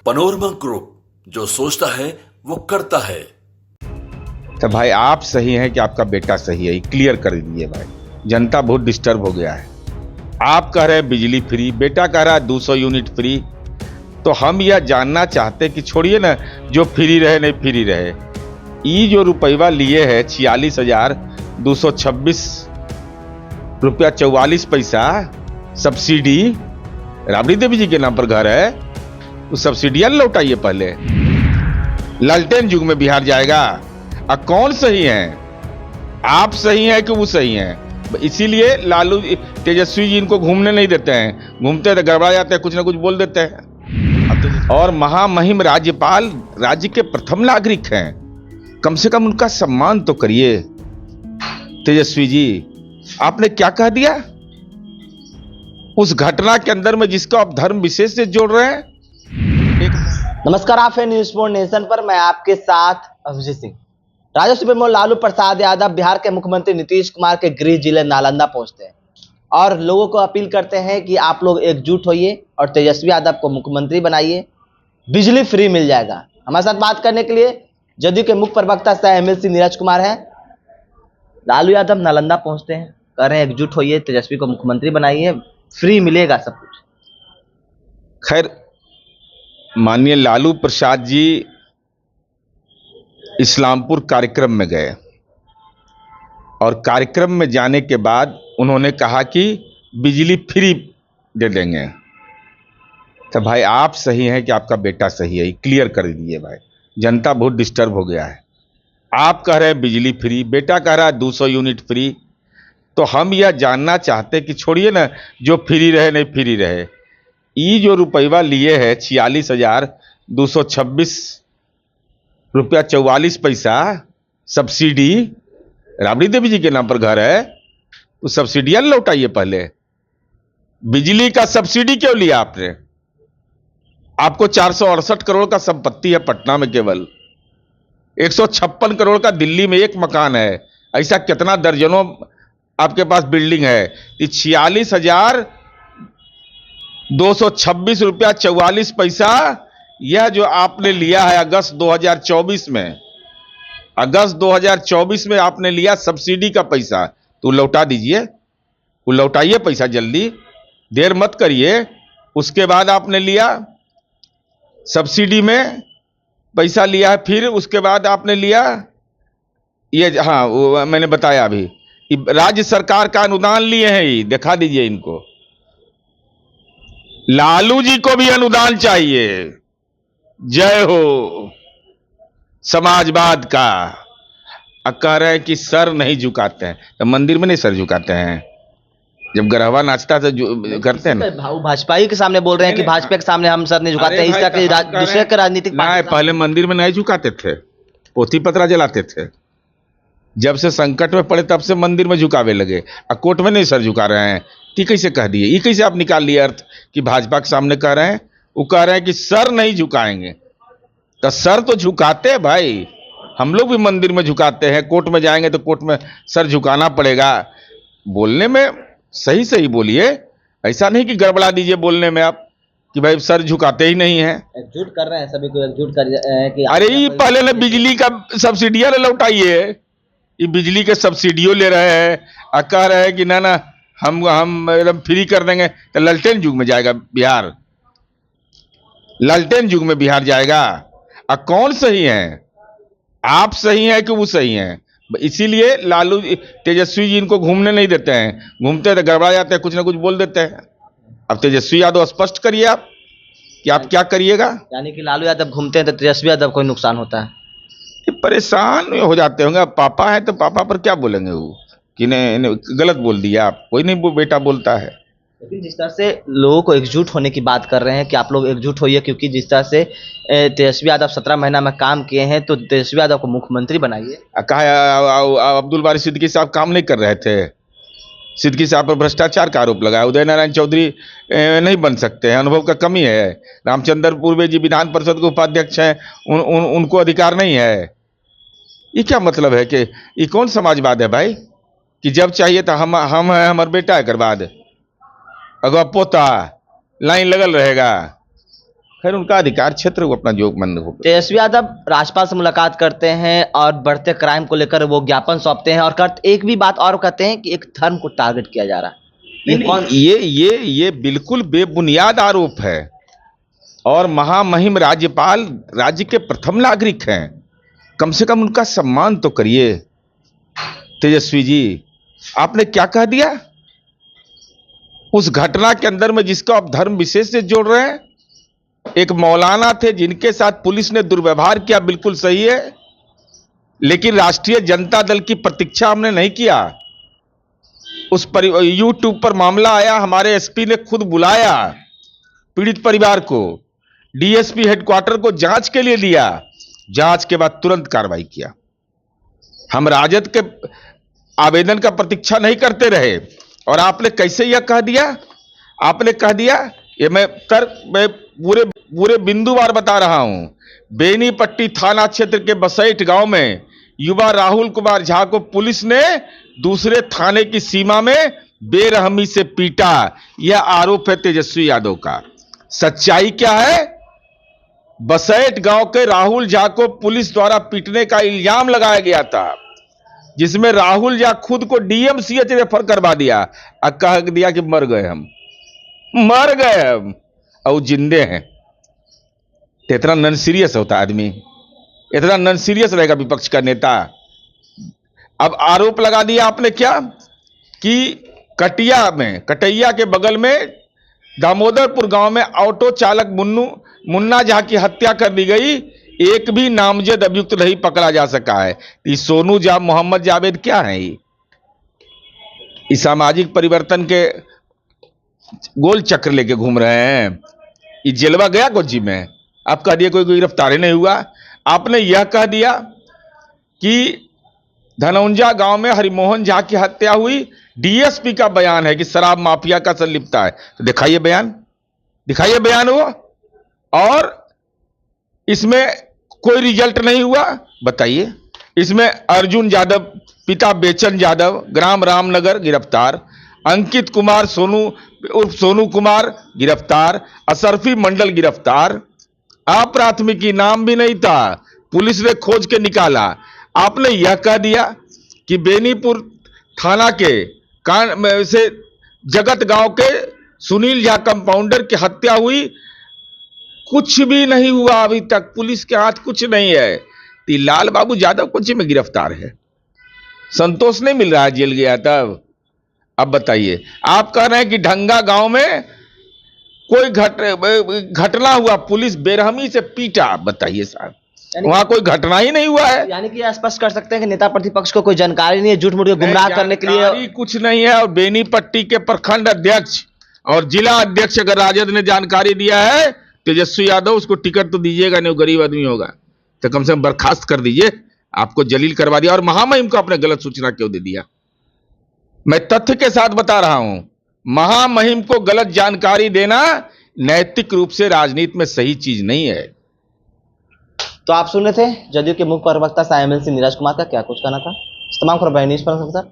Panorama group, जो सोचता है वो करता है। तो भाई आप सही हैं कि आपका बेटा सही है, क्लियर कर दीजिए भाई। जनता बहुत डिस्टर्ब हो गया है। आप कह रहे हैं बिजली फ्री, बेटा कह रहा है 200 यूनिट फ्री। तो हम यह जानना चाहते कि छोड़िए ना, जो फ्री रहे नहीं फ्री रहे, ये जो रुपया लिए है 46,226 रुपया 44 पैसा सब्सिडी, राबड़ी देवी जी के नाम पर घर है, उस सब्सिडियां लौटाइए पहले। लालटेन युग में बिहार जाएगा। अब कौन सही है, आप सही हैं कि वो सही हैं? इसीलिए लालू तेजस्वी जी इनको घूमने नहीं देते हैं, घूमते तो गड़बड़ा जाते हैं, कुछ ना कुछ बोल देते हैं। और महामहिम राज्यपाल राज्य के प्रथम नागरिक हैं, कम से कम उनका सम्मान तो करिए। तेजस्वी जी, आपने क्या कह दिया उस घटना के अंदर में जिसको आप धर्म विशेष से जोड़ रहे हैं? नमस्कार, आप हैं न्यूज़ फॉर नेशन पर। मैं आपके साथ अभिजीत सिंह। राजद सुप्रीमो लालू प्रसाद यादव बिहार के मुख्यमंत्री नीतीश कुमार के गृह जिले नालंदा पहुंचते हैं और लोगों को अपील करते हैं कि आप लोग एकजुट होइए और तेजस्वी यादव को मुख्यमंत्री बनाइए, बिजली फ्री मिल जाएगा। हमारे साथ बात करने के लिए जदयू के मुख्य प्रवक्ता सह एमएलसी नीरज कुमार हैं। लालू यादव नालंदा पहुंचते हैं, कह रहे हैं एकजुट होइए, तेजस्वी को मुख्यमंत्री बनाइए, फ्री मिलेगा सब कुछ। खैर, माननीय लालू प्रसाद जी इस्लामपुर कार्यक्रम में गए और कार्यक्रम में जाने के बाद उन्होंने कहा कि बिजली फ्री दे देंगे। तो भाई आप सही हैं कि आपका बेटा सही है, क्लियर कर दीजिए भाई। जनता बहुत डिस्टर्ब हो गया है। आप कह रहे हैं बिजली फ्री, बेटा कह रहा है 200 यूनिट फ्री। तो हम यह जानना चाहते कि छोड़िए ना, जो फ्री रहे नहीं फ्री रहे, ये जो रुपया लिए है 46,226 रुपया 44 पैसा सब्सिडी, राबड़ी देवी जी के नाम पर घर है, उस सब्सिडियां लौटाइए पहले। बिजली का सब्सिडी क्यों लिया आपने? आपको 468 करोड़ का संपत्ति है पटना में, केवल 156 करोड़ का दिल्ली में एक मकान है। ऐसा कितना दर्जनों आपके पास बिल्डिंग है। 46,226 रुपया 44 पैसा, यह जो आपने लिया है अगस्त 2024 में, अगस्त 2024 में आपने लिया सब्सिडी का पैसा, तो लौटा दीजिए, वो लौटाइए पैसा जल्दी, देर मत करिए। उसके बाद आपने लिया सब्सिडी में पैसा लिया है, फिर उसके बाद आपने लिया ये, हाँ वो मैंने बताया अभी, राज्य सरकार का अनुदान लिए हैं, ये दिखा दीजिए इनको। लालू जी को भी अनुदान चाहिए। जय हो समाजवाद का। कह रहे हैं कि सर नहीं झुकाते हैं, तो मंदिर में नहीं सर झुकाते हैं? जब गरहवा नाचता तो करते हैं ना। भाजपा के सामने बोल रहे हैं कि भाजपा के सामने हम सर नहीं झुकाते हैं, इसका दूसरे के राजनीतिक नहीं, पहले मंदिर में नहीं झुकाते थे, पोथी पत्रा जलाते थे। जब से संकट में पड़े तब से मंदिर में झुकावे लगे, और कोर्ट में नहीं सर झुका रहे हैं। ये कैसे कह दिए, ये कैसे आप निकाल लिए अर्थ कि भाजपा के सामने कह रहे हैं? वो कह रहे हैं कि सर नहीं झुकाएंगे। तो सर तो झुकाते हैं भाई, हम लोग भी मंदिर में झुकाते हैं, कोर्ट में जाएंगे तो कोर्ट में सर झुकाना पड़ेगा। बोलने में सही सही बोलिए, ऐसा नहीं कि गड़बड़ा दीजिए बोलने में आप कि भाई सर झुकाते ही नहीं है। एकजुट कर रहे हैं, सभी को एकजुट कर रहे हैं कि अरे ये पहले ना बिजली का सब्सिडियां लौटाइए। ये बिजली के सब्सिडियों ले रहे हैं और कह रहे हैं कि ना ना हम एकदम फ्री कर देंगे। तो लालटेन युग में जाएगा बिहार, लालटेन युग में बिहार जाएगा। और कौन सही है, आप सही हैं कि वो सही हैं? इसीलिए लालू तेजस्वी जी इनको घूमने नहीं देते हैं, घूमते तो गड़बड़ा जाते हैं, कुछ ना कुछ बोल देते हैं। अब तेजस्वी यादव स्पष्ट करिए आप कि आप क्या करिएगा। यानी कि लालू यादव घूमते हैं तो तेजस्वी यादव को नुकसान होता है। परेशान हो जाते होंगे। पापा है तो पापा पर क्या बोलेंगे वो कि नहीं गलत बोल दिया आप? कोई नहीं बेटा बोलता है। लेकिन जिस तरह से लोगों को एकजुट होने की बात कर रहे हैं कि आप लोग एकजुट होइए, क्योंकि जिस तरह से तेजस्वी यादव 17 महीना में काम किए हैं, तो तेजस्वी यादव को मुख्यमंत्री बनाइए। कहा अब्दुल बारी सिद्दीकी साहब काम नहीं कर रहे थे? सिद्दीकी साहब पर भ्रष्टाचार का आरोप लगाया। उदय नारायण चौधरी नहीं बन सकते हैं, अनुभव का कमी है। रामचंद्र पूर्वे जी विधान परिषद के उपाध्यक्ष हैं, उनको अधिकार नहीं है। ये क्या मतलब है कि ये कौन समाजवाद है भाई कि जब चाहिए तो हम है, हमारा बेटा है, कर बाद अगवा पोता लाइन लगल रहेगा। खैर उनका अधिकार क्षेत्र, वो अपना जो मन हो। तेजस्वी यादव राज्यपाल से मुलाकात करते हैं और बढ़ते क्राइम को लेकर वो ज्ञापन सौंपते हैं और एक भी बात और कहते हैं कि एक धर्म को टारगेट किया जा रहा है। ये बिल्कुल बेबुनियाद आरोप है। और महामहिम राज्यपाल राज्य के प्रथम नागरिक हैं, कम से कम उनका सम्मान तो करिए। तेजस्वी जी, आपने क्या कह दिया उस घटना के अंदर में जिसको आप धर्म विशेष से जोड़ रहे हैं? एक मौलाना थे जिनके साथ पुलिस ने दुर्व्यवहार किया, बिल्कुल सही है, लेकिन राष्ट्रीय जनता दल की प्रतीक्षा हमने नहीं किया। उस पर यूट्यूब पर मामला आया, हमारे एसपी ने खुद बुलाया पीड़ित परिवार को, डीएसपी हेडक्वार्टर को जांच के लिए लिया, जांच के बाद तुरंत कार्रवाई किया। हम राजद के आवेदन का प्रतीक्षा नहीं करते रहे। और आपने कैसे यह कह दिया? आपने कह दिया, ये मैं पूरे बिंदुवार बता रहा हूं। बेनीपट्टी थाना क्षेत्र के बसैठ गांव में युवा राहुल कुमार झा को पुलिस ने दूसरे थाने की सीमा में बेरहमी से पीटा। यह आरोप है तेजस्वी यादव का। सच्चाई क्या है? बसैठ गांव के राहुल झा को पुलिस द्वारा पीटने का इल्जाम लगाया गया था, जिसमें राहुल झा खुद को डीएमसीएच रेफर करवा दिया और कह दिया कि मर गए हम और जिंदे हैं। तो इतना नॉन सीरियस होता आदमी, इतना नॉन सीरियस रहेगा विपक्ष का नेता। अब आरोप लगा दिया आपने क्या कि कटैया के बगल में दामोदरपुर गांव में ऑटो चालक मुन्ना झा की हत्या कर दी गई, एक भी नामजद अभियुक्त नहीं पकड़ा जा सका है। ये सोनू झा, मोहम्मद जावेद क्या है? ये सामाजिक परिवर्तन के गोल चक्र लेके घूम रहे हैं। ये जेलवा गया कोची में, आप कह दिए कोई गिरफ्तारी नहीं हुआ। आपने यह कह दिया कि धनौंजा गांव में हरिमोहन झा की हत्या हुई, डीएसपी का बयान है कि शराब माफिया का संलिप्तता है। तो दिखाइए बयान वो, और इसमें कोई रिजल्ट नहीं हुआ। बताइए, इसमें अर्जुन यादव पिता बेचन यादव ग्राम रामनगर गिरफ्तार, अंकित कुमार सोनू कुमार गिरफ्तार, असरफी मंडल गिरफ्तार। अप्राथमिकी नाम भी नहीं था, पुलिस ने खोज के निकाला। आपने यह कह दिया कि बेनीपुर थाना के से जगत गांव के सुनील झा कंपाउंडर की हत्या हुई, कुछ भी नहीं हुआ अभी तक, पुलिस के हाथ कुछ नहीं है। लाल बाबू यादव कोची में गिरफ्तार है, संतोष नहीं मिल रहा है, जेल गया तब। अब बताइए, आप कह रहे हैं कि ढंगा गांव में कोई घटना हुआ, पुलिस बेरहमी से पीटा। बताइए साहब, वहां कोई घटना ही नहीं हुआ है। यानी कि स्पष्ट कर सकते हैं कि नेता प्रतिपक्ष को कोई जानकारी नहीं है, झूठ मूठ के गुमराह करने के लिए कुछ नहीं है। और बेनीपट्टी के प्रखंड अध्यक्ष और जिला अध्यक्ष अगर राजद ने जानकारी दिया है, तेजस्वी यादव उसको टिकट तो दीजिएगा नहीं, वो गरीब आदमी होगा, तो कम से कम बर्खास्त कर दीजिए। आपको जलील करवा दिया और महामहिम को आपने गलत सूचना क्यों दे दिया? मैं तथ्य के साथ बता रहा हूं, महामहिम को गलत जानकारी देना नैतिक रूप से राजनीति में सही चीज नहीं है। तो आप सुन रहे थे जदयू के मुख्य प्रवक्ता साइमन सिंह नीरज कुमार का क्या कुछ कहना था। तमाम खबर न्यूज़ पर सर।